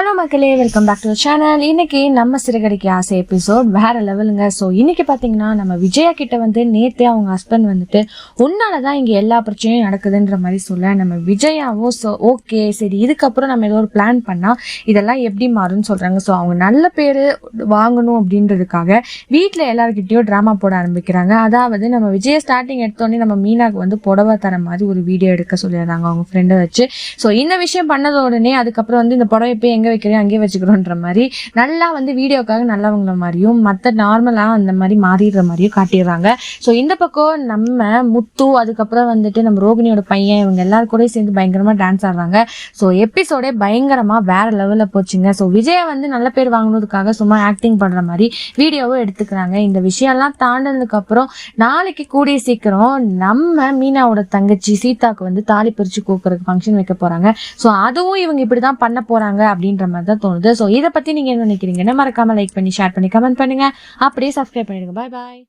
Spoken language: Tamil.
ஹலோ மக்களே, வெல்கம் பேக் டு சேனல். இன்னைக்கு நம்ம சிறுகடிக்கு ஆசை எபிசோட் வேற லெவலுங்க. ஸோ இன்னைக்கு பார்த்தீங்கன்னா நம்ம விஜயா கிட்ட நேற்றே அவங்க ஹஸ்பண்ட் உன்னாலதான் இங்கே எல்லா பிரச்சனையும் நடக்குதுன்ற மாதிரி சொல்ல நம்ம விஜயாவும் ஸோ ஓகே சரி இதுக்கப்புறம் நம்ம ஏதோ ஒரு பிளான் பண்ணால் இதெல்லாம் எப்படி மாறும்னு சொல்கிறாங்க. ஸோ அவங்க நல்ல பேர் வாங்கணும் அப்படின்றதுக்காக வீட்டில் எல்லாருக்கிட்டையும் ட்ராமா போட ஆரம்பிக்கிறாங்க. அதாவது நம்ம விஜய ஸ்டார்டிங் எடுத்தோடனே நம்ம மீனாக்கு புடவை தர மாதிரி ஒரு வீடியோ எடுக்க சொல்லிடுறாங்க அவங்க ஃப்ரெண்டை வச்சு. ஸோ இந்த விஷயம் பண்ணத உடனே அதுக்கப்புறம் இந்த புடவை போய் எங்கே வைக்கிறேன் அங்கே வச்சுக்கிறோன்ற மாதிரி நல்லா வீடியோக்காக நல்லவங்கள மாதிரியும் மற்ற நார்மலாக அந்த மாதிரி மாறிடுற மாதிரியும் காட்டிடுறாங்க. ஸோ இந்த பக்கம் நம்ம முத்து அதுக்கப்புறம் நம்ம ரோகிணியோட பையன் இவங்க எல்லாரும் கூட சேர்ந்து பயங்கரமாக டான்ஸ் ஆடுறாங்க. ஸோ எபிசோடே பயங்கரமாக வேற லெவலில் போச்சுங்க. ஸோ விஜயா நல்ல பேர் வாங்கினதுக்காக சும்மா ஆக்டிங் பண்ணுற மாதிரி வீடியோவும் எடுத்துக்கிறாங்க. இந்த விஷயம்லாம் தாண்டினதுக்கு அப்புறம் நாளைக்கு கூடிய சீக்கிரம் நம்ம மீனாவோட தங்கச்சி சீதாக்கு தாலி பிரிச்சு கோக்குறதுக்கு ஃபங்க்ஷன் வைக்க போறாங்க. ஸோ அதுவும் இவங்க இப்படிதான் பண்ண போறாங்க அப்படின்ற மாதிரி தான் தோணுது. ஸோ இதை பத்தி நீங்க என்ன நினைக்கிறீங்கன்னு மறக்காம லைக் பண்ணி ஷேர் பண்ணி கமெண்ட் பண்ணுங்க. அப்படியே சப்ஸ்கிரைப் பண்ணிடுங்க. பாய் பாய்.